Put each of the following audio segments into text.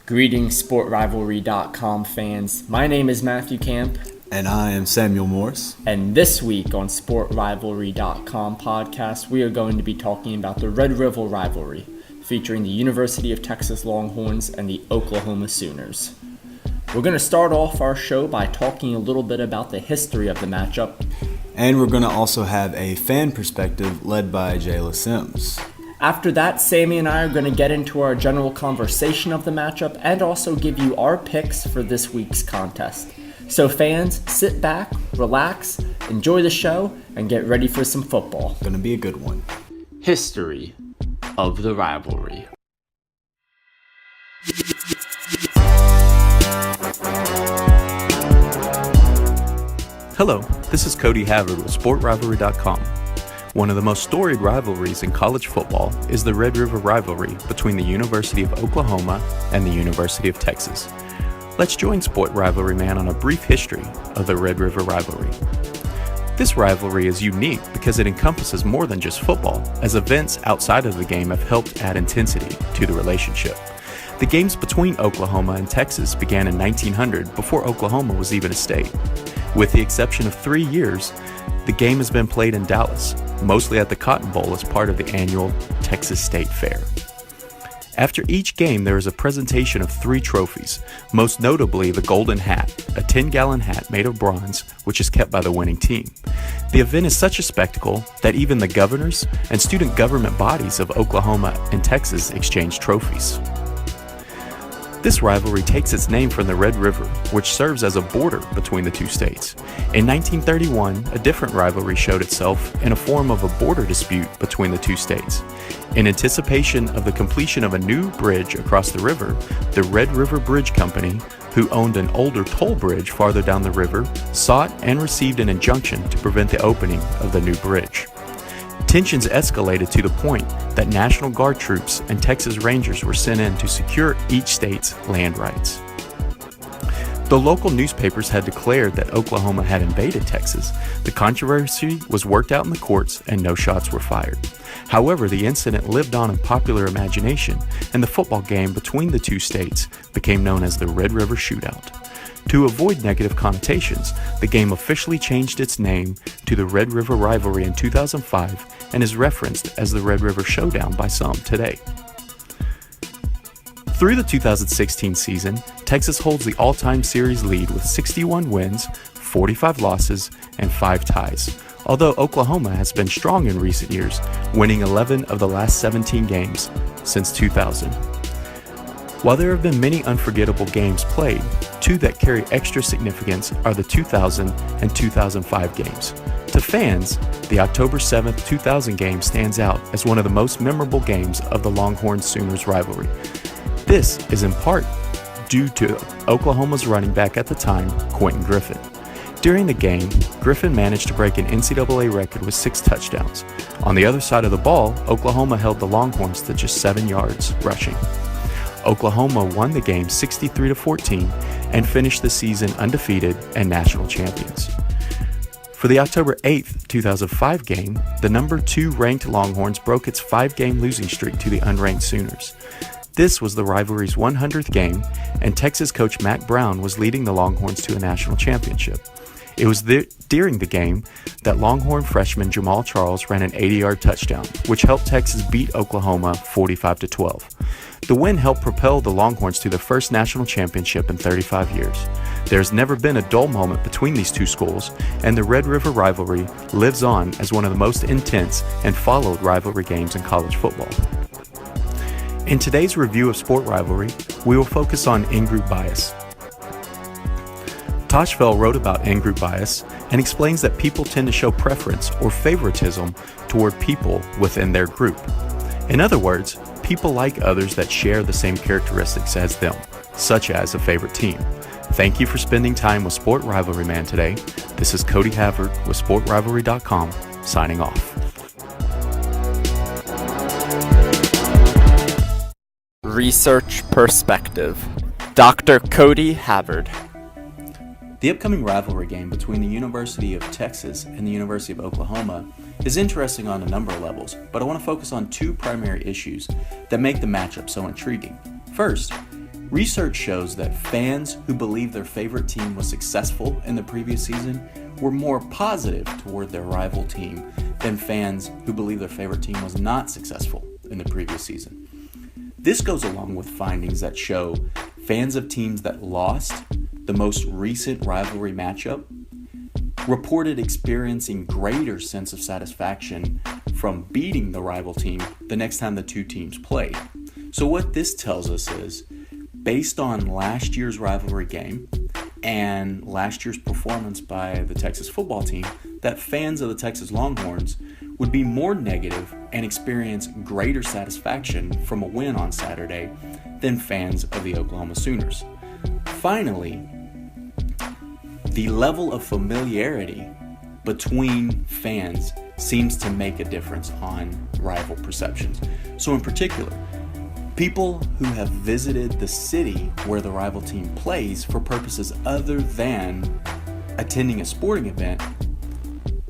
Greetings, SportRivalry.com fans. My name is Matthew Camp. And I am Samuel Morris. And this week on SportRivalry.com podcast, we are going to be talking about the Red River Rivalry, featuring the University of Texas Longhorns and the Oklahoma Sooners. We're going to start off our show by talking a little bit about the history of the matchup. And we're going to also have a fan perspective led by Jayla Sims. After that, Sammy and I are going to get into our general conversation of the matchup and also give you our picks for this week's contest. So fans, sit back, relax, enjoy the show, and get ready for some football. Gonna be a good one. History of the rivalry. Hello, this is Cody Havard with SportRivalry.com. One of the most storied rivalries in college football is the Red River Rivalry between the University of Oklahoma and the University of Texas. Let's join Sport Rivalry Man on a brief history of the Red River Rivalry. This rivalry is unique because it encompasses more than just football, as events outside of the game have helped add intensity to the relationship. The games between Oklahoma and Texas began in 1900 before Oklahoma was even a state. With the exception of 3 years, the game has been played in Dallas, mostly at the Cotton Bowl as part of the annual Texas State Fair. After each game, there is a presentation of 3 trophies, most notably the Golden Hat, a 10-gallon hat made of bronze, which is kept by the winning team. The event is such a spectacle that even the governors and student government bodies of Oklahoma and Texas exchange trophies. This rivalry takes its name from the Red River, which serves as a border between the two states. In 1931, a different rivalry showed itself in a form of a border dispute between the two states. In anticipation of the completion of a new bridge across the river, the Red River Bridge Company, who owned an older toll bridge farther down the river, sought and received an injunction to prevent the opening of the new bridge. Tensions escalated to the point that National Guard troops and Texas Rangers were sent in to secure each state's land rights. The local newspapers had declared that Oklahoma had invaded Texas. The controversy was worked out in the courts and no shots were fired. However, the incident lived on in popular imagination, and the football game between the two states became known as the Red River Shootout. To avoid negative connotations, the game officially changed its name to the Red River Rivalry in 2005 and is referenced as the Red River Showdown by some today. Through the 2016 season, Texas holds the all-time series lead with 61 wins, 45 losses, and 5 ties, although Oklahoma has been strong in recent years, winning 11 of the last 17 games since 2000. While there have been many unforgettable games played, 2 that carry extra significance are the 2000 and 2005 games. To fans, the October 7, 2000 game stands out as one of the most memorable games of the Longhorns-Sooners rivalry. This is in part due to Oklahoma's running back at the time, Quentin Griffin. During the game, Griffin managed to break an NCAA record with 6 touchdowns. On the other side of the ball, Oklahoma held the Longhorns to just 7 yards rushing. Oklahoma won the game 63-14 and finished the season undefeated and national champions. For the October 8, 2005 game, the number 2 ranked Longhorns broke its 5-game losing streak to the unranked Sooners. This was the rivalry's 100th game, and Texas coach Mack Brown was leading the Longhorns to a national championship. It was during the game that Longhorn freshman Jamal Charles ran an 80-yard touchdown, which helped Texas beat Oklahoma 45-12. The win helped propel the Longhorns to their first national championship in 35 years. There's never been a dull moment between these two schools, and the Red River rivalry lives on as one of the most intense and followed rivalry games in college football. In today's review of Sport Rivalry, we will focus on in-group bias. Toshfell wrote about in-group bias and explains that people tend to show preference or favoritism toward people within their group. In other words, people like others that share the same characteristics as them, such as a favorite team. Thank you for spending time with Sport Rivalry Man today. This is Cody Havard with SportRivalry.com, signing off. Research Perspective. Dr. Cody Havard. The upcoming rivalry game between the University of Texas and the University of Oklahoma is interesting on a number of levels, but I want to focus on 2 primary issues that make the matchup so intriguing. First, Research shows that fans who believe their favorite team was successful in the previous season were more positive toward their rival team than fans who believe their favorite team was not successful in the previous season. This goes along with findings that show fans of teams that lost the most recent rivalry matchup reported experiencing greater sense of satisfaction from beating the rival team the next time the two teams played. So what this tells us is, based on last year's rivalry game and last year's performance by the Texas football team, that fans of the Texas Longhorns would be more negative and experience greater satisfaction from a win on Saturday than fans of the Oklahoma Sooners. Finally, the level of familiarity between fans seems to make a difference on rival perceptions. So in particular, people who have visited the city where the rival team plays for purposes other than attending a sporting event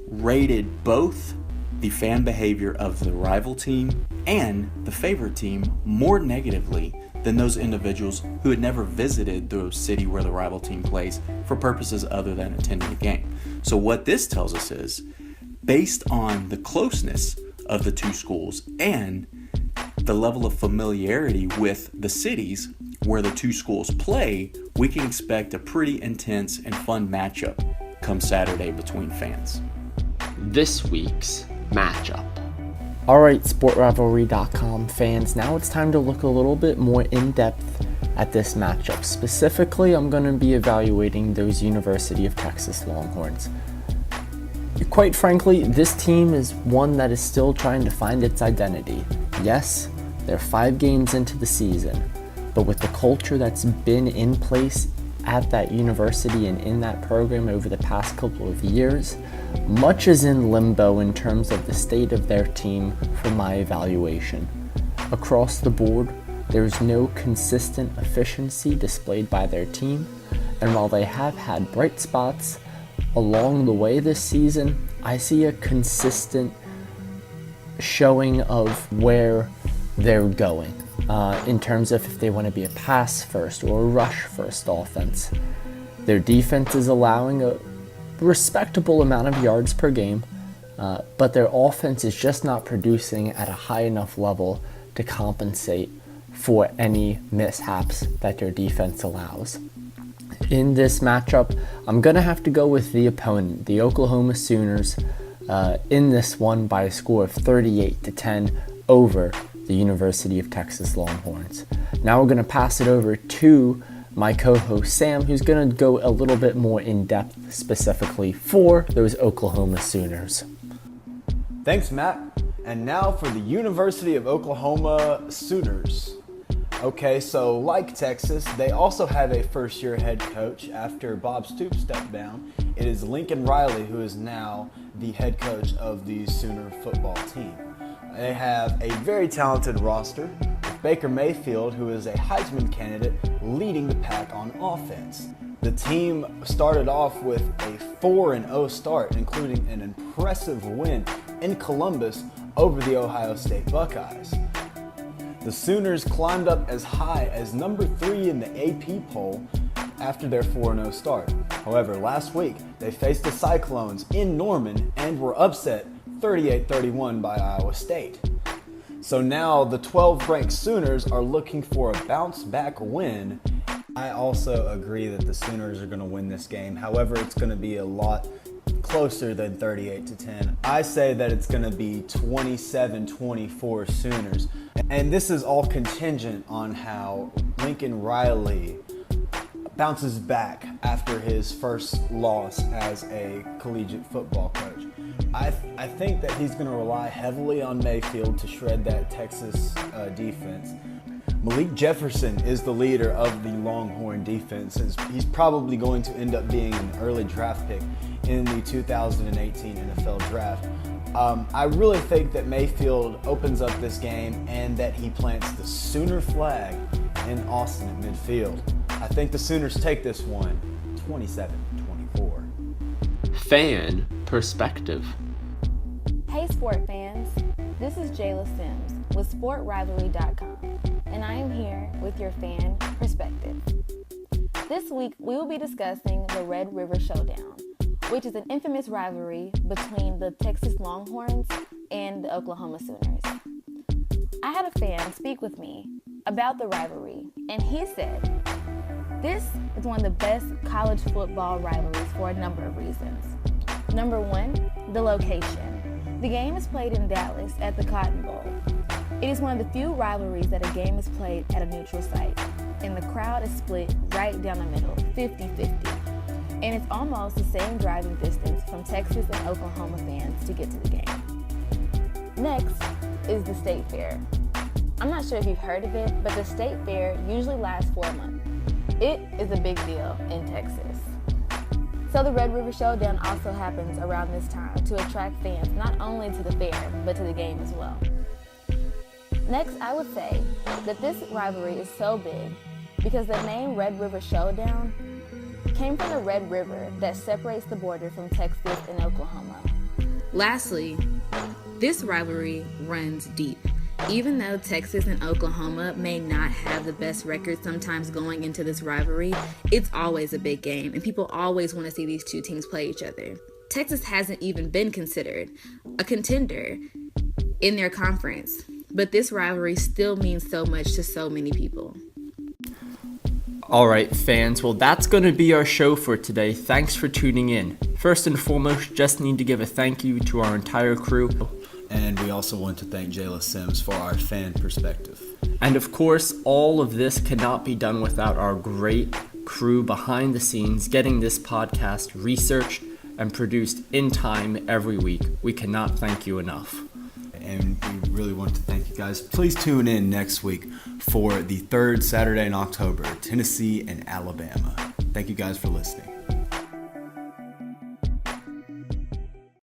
rated both the fan behavior of the rival team and the favorite team more negatively than those individuals who had never visited the city where the rival team plays for purposes other than attending a game. So what this tells us is, based on the closeness of the two schools and the level of familiarity with the cities where the two schools play, we can expect a pretty intense and fun matchup come Saturday between fans. This week's matchup. Alright, SportRivalry.com fans, now it's time to look a little bit more in depth at this matchup. Specifically, I'm going to be evaluating those University of Texas Longhorns. Quite frankly, this team is one that is still trying to find its identity. Yes, they're 5 games into the season, but with the culture that's been in place at that university and in that program over the past couple of years, much is in limbo in terms of the state of their team from my evaluation. Across the board, there's no consistent efficiency displayed by their team, and while they have had bright spots along the way this season, I see a consistent showing of where they're going in terms of if they want to be a pass first or a rush first offense. Their defense is allowing a respectable amount of yards per game, but their offense is just not producing at a high enough level to compensate for any mishaps that their defense allows. In this matchup, I'm going to have to go with the opponent, the Oklahoma Sooners, in this one by a score of 38-10 over the University of Texas Longhorns. Now we're going to pass it over to my co-host Sam, who's going to go a little bit more in depth specifically for those Oklahoma Sooners. Thanks, Matt. And now for the University of Oklahoma Sooners. Okay, so like Texas, they also have a first-year head coach after Bob Stoops stepped down. It is Lincoln Riley who is now the head coach of the Sooner football team. They have a very talented roster, with Baker Mayfield, who is a Heisman candidate, leading the pack on offense. The team started off with a 4-0 start, including an impressive win in Columbus over the Ohio State Buckeyes. The Sooners climbed up as high as number 3 in the AP poll after their 4-0 start. However, last week, they faced the Cyclones in Norman and were upset 38-31 by Iowa State. So now the 12th-ranked Sooners are looking for a bounce-back win. I also agree that the Sooners are going to win this game. However, it's going to be a lot closer than 38-10. I say that it's going to be 27-24 Sooners. And this is all contingent on how Lincoln Riley bounces back after his first loss as a collegiate football coach. I think that he's going to rely heavily on Mayfield to shred that Texas defense. Malik Jefferson is the leader of the Longhorn defense. He's probably going to end up being an early draft pick in the 2018 NFL draft. I really think that Mayfield opens up this game and that he plants the Sooner flag in Austin at midfield. I think the Sooners take this one 27-24. Fan perspective. Hey sport fans, this is Jayla Sims with SportRivalry.com, and I am here with your fan perspective. This week, we will be discussing the Red River Showdown, which is an infamous rivalry between the Texas Longhorns and the Oklahoma Sooners. I had a fan speak with me about the rivalry, and he said, "This is one of the best college football rivalries for a number of reasons. Number one, the location. The game is played in Dallas at the Cotton Bowl. It is one of the few rivalries that a game is played at a neutral site, and the crowd is split right down the middle, 50-50. And it's almost the same driving distance from Texas and Oklahoma fans to get to the game." Next is the State Fair. I'm not sure if you've heard of it, but the State Fair usually lasts for a month. It is a big deal in Texas. So the Red River Showdown also happens around this time to attract fans not only to the fair, but to the game as well. Next, I would say that this rivalry is so big because the name Red River Showdown came from the Red River that separates the border from Texas and Oklahoma. Lastly, this rivalry runs deep. Even though Texas and Oklahoma may not have the best record sometimes going into this rivalry, it's always a big game, and people always want to see these two teams play each other. Texas hasn't even been considered a contender in their conference, but this rivalry still means so much to so many people. All right, fans. Well, that's going to be our show for today. Thanks for tuning in. First and foremost, just need to give a thank you to our entire crew. And we also want to thank Jayla Sims for our fan perspective. And of course, all of this cannot be done without our great crew behind the scenes getting this podcast researched and produced in time every week. We cannot thank you enough. And we really want to thank you guys. Please tune in next week for the third Saturday in October, Tennessee and Alabama. Thank you guys for listening.